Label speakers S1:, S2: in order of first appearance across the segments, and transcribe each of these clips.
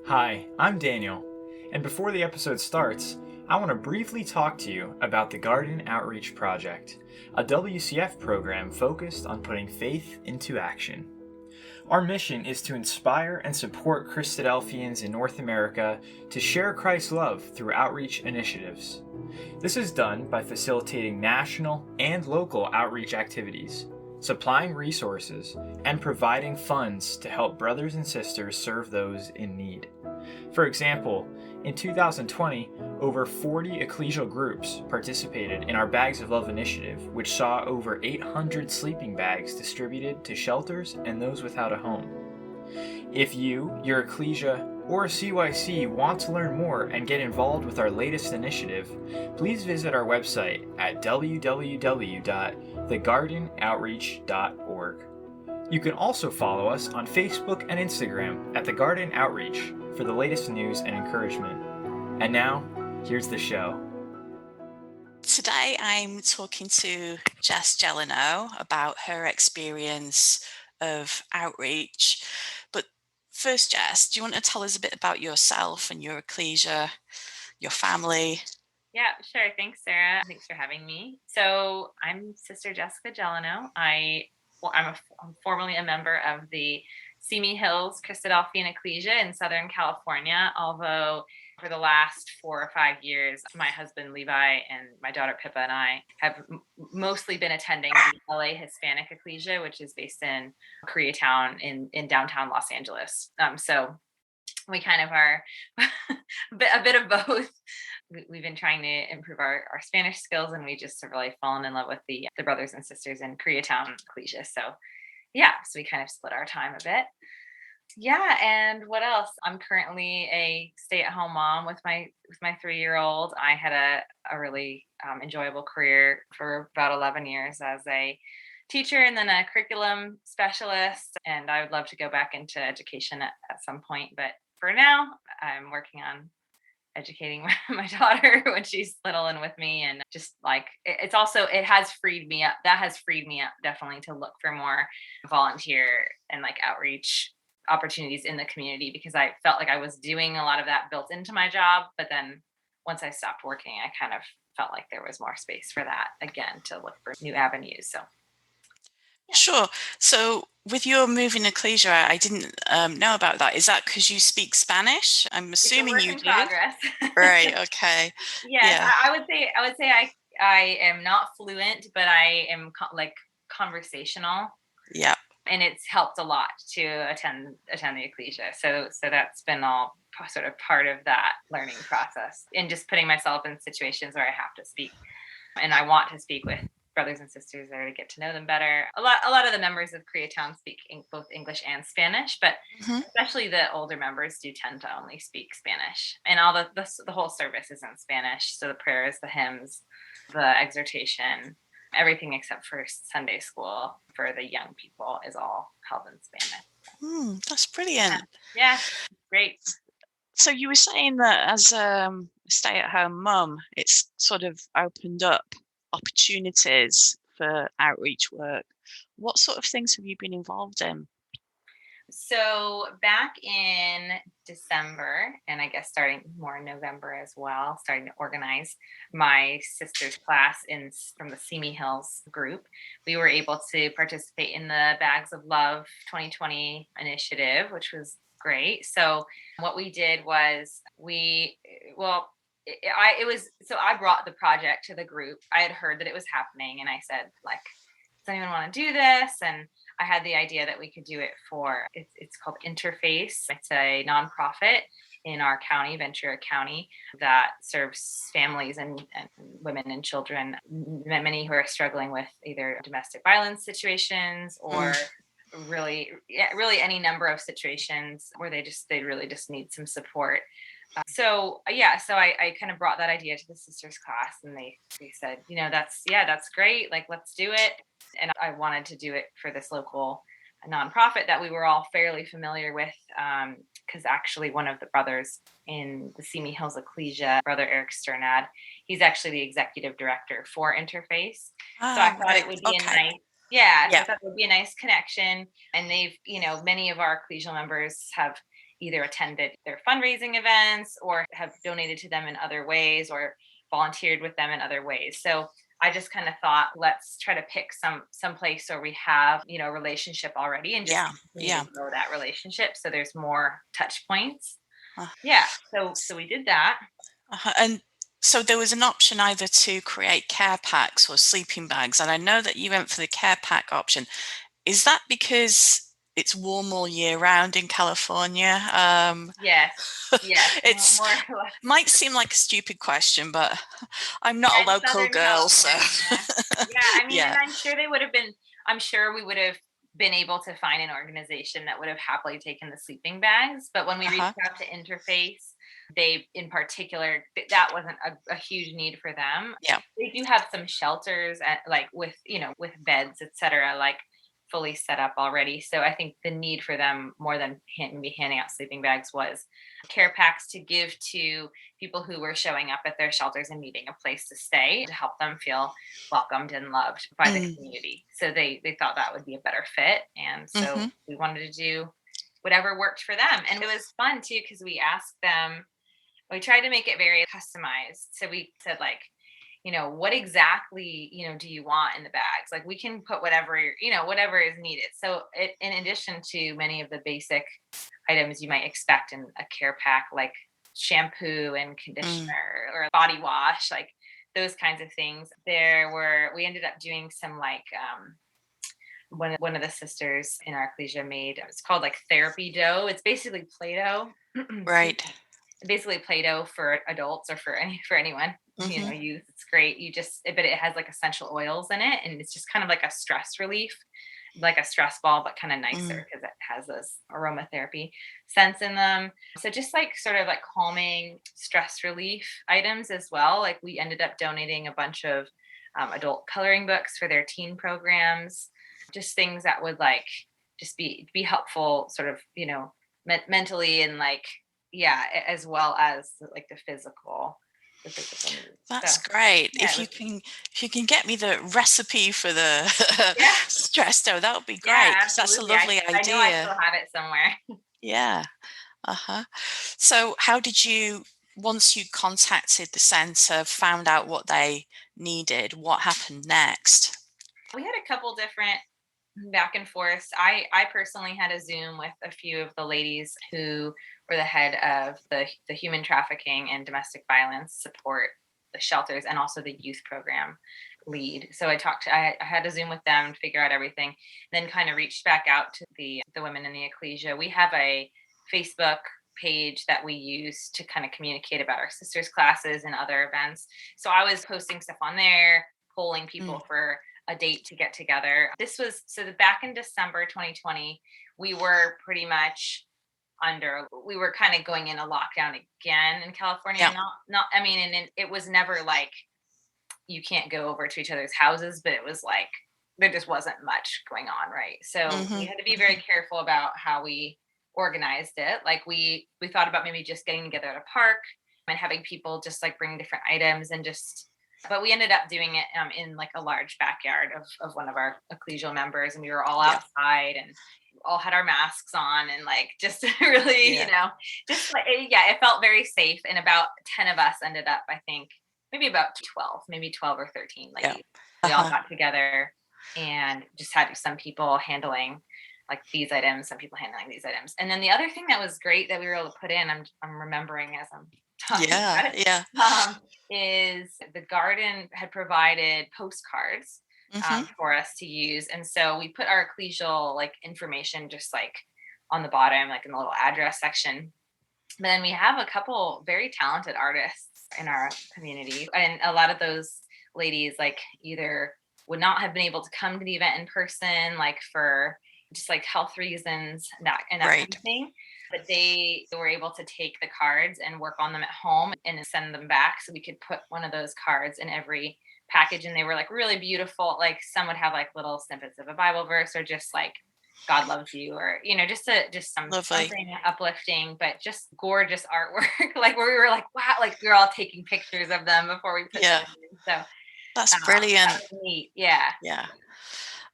S1: Hi, I'm Daniel, and before the episode starts, I want to briefly talk to you about the Garden Outreach Project, a WCF program focused on putting faith into action. Our mission is to inspire and support Christadelphians in North America to share Christ's love through outreach initiatives. This is done by facilitating national and local outreach activities, supplying resources, and providing funds to help brothers and sisters serve those in need. For example, in 2020, over 40 ecclesial groups participated in our Bags of Love initiative, which saw over 800 sleeping bags distributed to shelters and those without a home. If you, your ecclesia, or CYC want to learn more and get involved with our latest initiative, please visit our website at www.thegardenoutreach.org. You can also follow us on Facebook and Instagram at The Garden Outreach for the latest news and encouragement. And now, here's the show.
S2: Today I'm talking to Jess Gelineau about her experience of outreach. But first, Jess, do you want to tell us a bit about yourself and your ecclesia, your family?
S3: Yeah, sure. Thanks, Sarah. Thanks for having me. So I'm Sister Jessica Gelineau. I'm formerly a member of the Simi Hills Christadelphian Ecclesia in Southern California, although for the last 4 or 5 years, my husband Levi and my daughter Pippa and I have mostly been attending the LA Hispanic Ecclesia, which is based in Koreatown in downtown Los Angeles. So we kind of are a bit of both. We've been trying to improve our Spanish skills, and we just have really fallen in love with the brothers and sisters in Koreatown Ecclesia. So we kind of split our time a bit. Yeah, and what else? I'm currently a stay-at-home mom with my 3-year-old. I had a really enjoyable career for about 11 years as a teacher and then a curriculum specialist, and I would love to go back into education at some point. But for now, I'm working on educating my daughter when she's little and with me, and just like it has freed me up. That has freed me up definitely to look for more volunteer and like outreach opportunities in the community, because I felt like I was doing a lot of that built into my job, but then once I stopped working, I kind of felt like there was more space for that again, to look for new avenues. So yeah.
S2: Sure. So with your moving ecclesia, I didn't know about that. Is that because you speak Spanish? I'm assuming you do.
S3: Progress.
S2: Right. Okay.
S3: Yes,
S2: Yeah.
S3: I would say I am not fluent, but I am conversational.
S2: Yeah.
S3: And it's helped a lot to attend the ecclesia. So that's been all sort of part of that learning process, and just putting myself in situations where I have to speak, and I want to speak with brothers and sisters there to get to know them better. A lot of the members of Koreatown speak both English and Spanish, but especially the older members do tend to only speak Spanish. And all the whole service is in Spanish. So the prayers, the hymns, the exhortation, everything except for Sunday school for the young people is all held in Spanish.
S2: That's brilliant.
S3: Yeah, great.
S2: So you were saying that as a stay-at-home mum, it's sort of opened up opportunities for outreach work. What sort of things have you been involved in?
S3: So back in December, and I guess starting more in November as well, starting to organize my sister's class from the Simi Hills group. We were able to participate in the Bags of Love 2020 initiative, which was great. So what we did was I brought the project to the group. I had heard that it was happening, and I said, like, does anyone want to do this? And I had the idea that we could do it it's called Interface. It's a nonprofit in our county, Ventura County, that serves families and women and children, many who are struggling with either domestic violence situations or really any number of situations where they really just need some support. So I kind of brought that idea to the sisters class, and they said, that's great. Like, let's do it. And I wanted to do it for this local nonprofit that we were all fairly familiar with, because actually one of the brothers in the Simi Hills Ecclesia, Brother Eric Sternad, he's actually the executive director for Interface. So I thought it would be a nice, so I thought it would be a nice connection. And they've, many of our ecclesial members have either attended their fundraising events or have donated to them in other ways or volunteered with them in other ways. So I just kind of thought, let's try to pick some place where we have, a relationship already and just continue to grow that relationship. So there's more touch points. Yeah. So we did that.
S2: And so there was an option either to create care packs or sleeping bags. And I know that you went for the care pack option. Is that because it's warm all year round in California?
S3: Yes.
S2: It's
S3: more or less.
S2: Might seem like a stupid question, but I'm not a local
S3: Southern
S2: girl, so
S3: I mean, and I'm sure I'm sure we would have been able to find an organization that would have happily taken the sleeping bags. But when we reached out to Interface, they in particular, that wasn't a huge need for them.
S2: Yeah.
S3: They do have some shelters like with beds, etc., like fully set up already. So I think the need for them more than maybe handing out sleeping bags was care packs to give to people who were showing up at their shelters and needing a place to stay to help them feel welcomed and loved by the community. So they thought that would be a better fit. And so we wanted to do whatever worked for them. And it was fun too, because we asked them, we tried to make it very customized. So we said what exactly, do you want in the bags? Like we can put whatever is needed. So in addition to many of the basic items you might expect in a care pack, like shampoo and conditioner or body wash, like those kinds of things. We ended up doing some one of the sisters in our ecclesia made, it's called like therapy dough. It's basically Play-Doh.
S2: Right.
S3: Basically Play-Doh for adults or for anyone, use. It's great. But it has like essential oils in it. And it's just kind of like a stress relief, like a stress ball, but kind of nicer because it has those aromatherapy scents in them. So just like sort of like calming stress relief items as well. Like we ended up donating a bunch of adult coloring books for their teen programs, just things that would like just be helpful sort of, mentally and like, as well as like the physical needs.
S2: That's great. If you can get me the recipe for the stress dough, that would be great.
S3: Yeah,
S2: that's a lovely idea.
S3: I know I still have it somewhere.
S2: Yeah. So how did you, once you contacted the center, found out what they needed, what happened next?
S3: We had a couple different back and forth. I personally had a Zoom with a few of the ladies who were the head of the human trafficking and domestic violence support, the shelters, and also the youth program lead. So I had a Zoom with them to figure out everything, then kind of reached back out to the women in the ecclesia. We have a Facebook page that we use to kind of communicate about our sisters classes and other events. So I was posting stuff on there, polling people for a date to get together. Back in December 2020, we were pretty much we were kind of going in a lockdown again in California. And it was never like you can't go over to each other's houses, but it was like there just wasn't much going on, right? So we had to be very careful about how we organized it. Like we thought about maybe just getting together at a park and having people just like bring different items but we ended up doing it in like a large backyard of one of our ecclesial members, and we were all outside and all had our masks on and like just really, just like, it felt very safe. And about 10 of us ended up, I think, maybe about 12 or 13. Like we all got together and just had some people handling like these items, some people handling these items. And then the other thing that was great that we were able to put in, I'm remembering as I'm talking about it, is the garden had provided postcards for us to use. And so we put our ecclesial like information just like on the bottom, like in the little address section. But then we have a couple very talented artists in our community. And a lot of those ladies like either would not have been able to come to the event in person, like for just like health reasons and that kind of thing. But they were able to take the cards and work on them at home and send them back. So we could put one of those cards in every package, and they were like really beautiful. Like some would have like little snippets of a Bible verse or just like God loves you, or just something uplifting, but just gorgeous artwork. Like where we were like, wow, like we were all taking pictures of them before we put them in. So
S2: that's brilliant.
S3: that was neat. Yeah.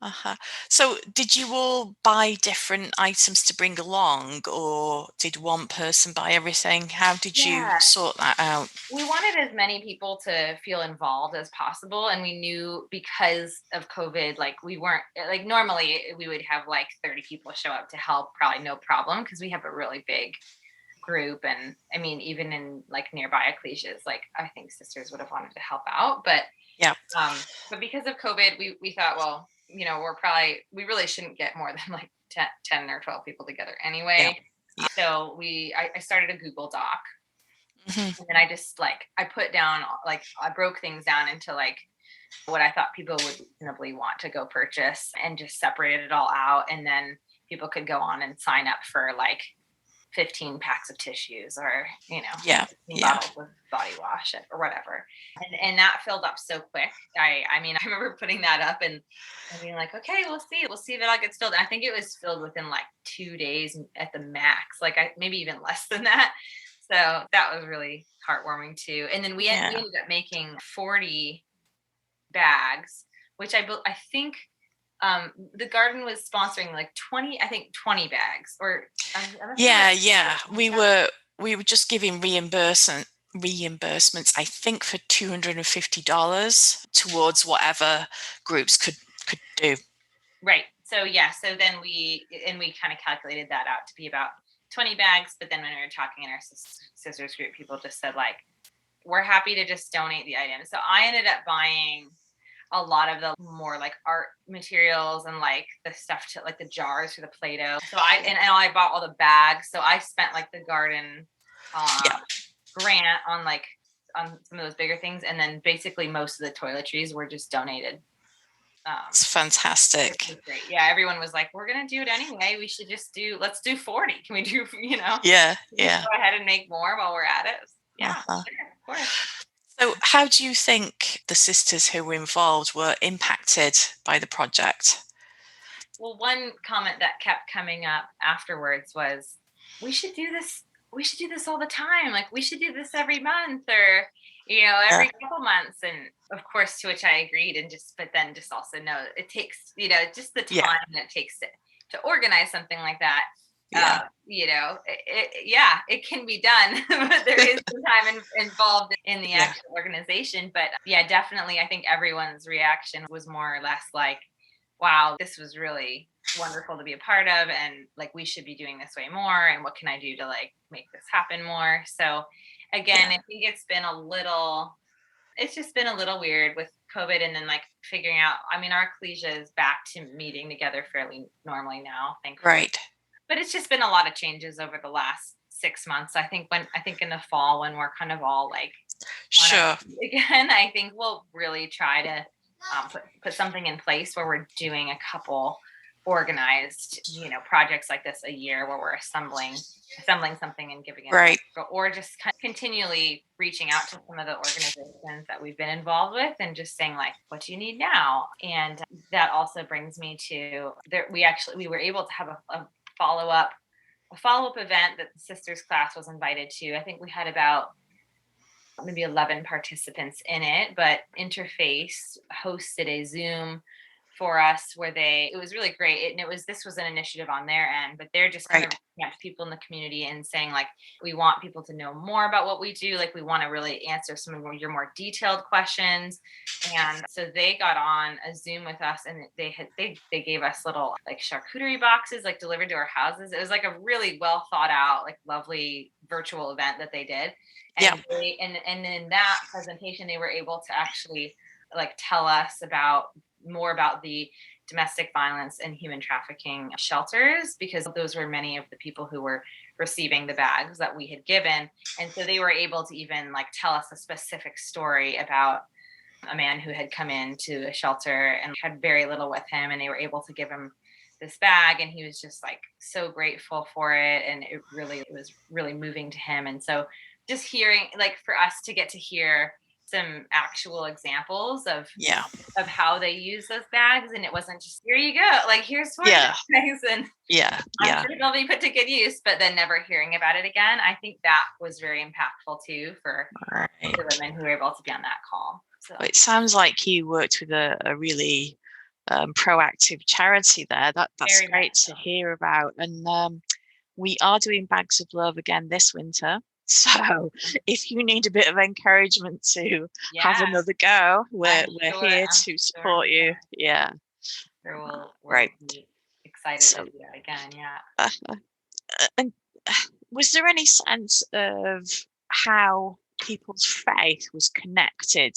S2: Uh-huh. So did you all buy different items to bring along, or did one person buy everything? How did you
S3: Yeah.
S2: sort that out?
S3: We wanted as many people to feel involved as possible. And we knew because of COVID, like we weren't like normally we would have like 30 people show up to help, probably no problem, because we have a really big group. And I mean, even in like nearby ecclesias, like I think sisters would have wanted to help out.
S2: Yeah.
S3: But because of COVID, we thought, well, we really shouldn't get more than like 10 or 12 people together
S2: Yeah.
S3: anyway. So I started a Google Doc,
S2: Mhm.
S3: and then I just like I put down like I broke things down into like what I thought people would reasonably want to go purchase, and just separated it all out. And then people could go on and sign up for like 15 packs of tissues, or
S2: Yeah.
S3: 15
S2: Yeah.
S3: bottles of body wash or whatever. And that filled up so quick. I mean, I remember putting that up and being like, okay, we'll see if it all gets filled. I think it was filled within like 2 days at the max, like maybe even less than that. So that was really heartwarming too. And then we
S2: Yeah.
S3: ended up making 40 bags, which I think the garden was sponsoring like 20 bags, or I'm not sure.
S2: Yeah. We were just giving reimbursements, I think, for $250 towards whatever groups could do.
S3: Right. So yeah. So then we kind of calculated that out to be about 20 bags. But then when we were talking in our sisters group, people just said like, we're happy to just donate the items. So I ended up buying a lot of the more like art materials and like the stuff to like the jars for the Play-Doh. So I bought all the bags. So I spent like the garden grant on some of those bigger things. And then basically most of the toiletries were just donated.
S2: It's fantastic.
S3: It was great. Yeah, everyone was like, we're gonna do it anyway. We should let's do 40. Can we do,
S2: Yeah.
S3: go ahead and make more while we're at it? Yeah,
S2: Uh-huh.
S3: sure, of course.
S2: So how do you think the sisters who were involved were impacted by the project?
S3: Well, one comment that kept coming up afterwards was, we should do this. We should do this all the time. Like we should do this every month, or every couple months. And of course, to which I agreed. And but then also know it takes, just the time that it takes to organize something like that. It can be done, but there is some time involved in the actual organization. But yeah, definitely, I think everyone's reaction was more or less like, wow, this was really wonderful to be a part of, and like we should be doing this way more, and what can I do to like make this happen more. So again, I think it's just been a little weird with COVID, and then like figuring out, I mean, our ecclesia is back to meeting together fairly normally now, thankfully.
S2: Right.
S3: But it's just been a lot of changes over the last 6 months. I think in the fall, when we're kind of all like
S2: sure
S3: again, I think we'll really try to put something in place where we're doing a couple organized, projects like this a year, where we're assembling something and giving it
S2: right
S3: away, or just continually reaching out to some of the organizations that we've been involved with and just saying like, what do you need now? And that also brings me to we were able to have a follow-up event that the sisters class was invited to. I think we had about maybe 11 participants in it, but Interface hosted a Zoom for us where it was really great. And this was an initiative on their end, but they're just kind of reaching out to people in the community and saying like, we want people to know more about what we do. Like we want to really answer some of your more detailed questions. And so they got on a Zoom with us, and they gave us little like charcuterie boxes, like delivered to our houses. It was like a really well thought out, like lovely virtual event that they did. And and in that presentation, they were able to actually like tell us more about the domestic violence and human trafficking shelters, because those were many of the people who were receiving the bags that we had given. And so they were able to even like tell us a specific story about a man who had come into a shelter and had very little with him, and they were able to give him this bag, and he was just like so grateful for it, and it was really moving to him. And so just hearing, like, for us to get to hear some actual examples of how they use those bags, and it wasn't just, here you go, like, here's 20 bags, and I'm sure they'll be put to good use, but then never hearing about it again. I think that was very impactful too for the women who were able to be on that call. So
S2: it sounds like you worked with a really proactive charity there. That's
S3: Very
S2: great
S3: much
S2: to
S3: so.
S2: hear about. And we are doing Bags of Love again this winter. So if you need a bit of encouragement to have
S3: Yeah,
S2: another go, we're here
S3: I'm
S2: to
S3: sure
S2: support you. Yeah,
S3: we'll
S2: great.
S3: be excited to
S2: So,
S3: do that again. Yeah.
S2: uh, and was there any sense of how people's faith was connected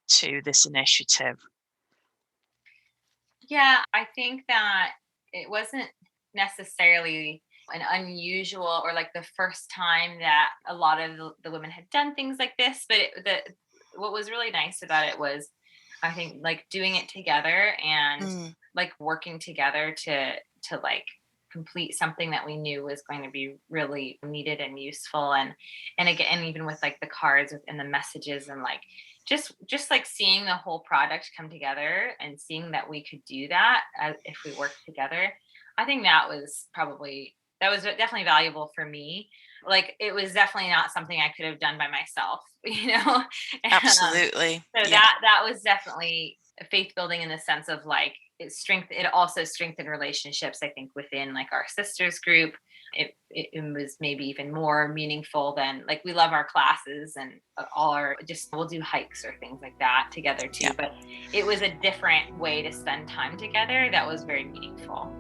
S2: to this initiative?
S3: Yeah, I think that it wasn't necessarily an unusual or like the first time that a lot of the women had done things like this, but what was really nice about it was, I think, like doing it together and
S2: Mm,
S3: like working together to like complete something that we knew was going to be really needed and useful. And again, and even with like the cards and the messages and like just like seeing the whole product come together and seeing that we could do that if we worked together. I think that was definitely valuable for me. Like it was definitely not something I could have done by myself,
S2: absolutely.
S3: So
S2: Yeah.
S3: that was definitely faith building in the sense of like it also strengthened relationships, I think, within like our sisters group. It was maybe even more meaningful than like we love our classes and all our just we'll do hikes or things like that together
S2: Yeah.
S3: too, but it was a different way to spend time together that was very meaningful.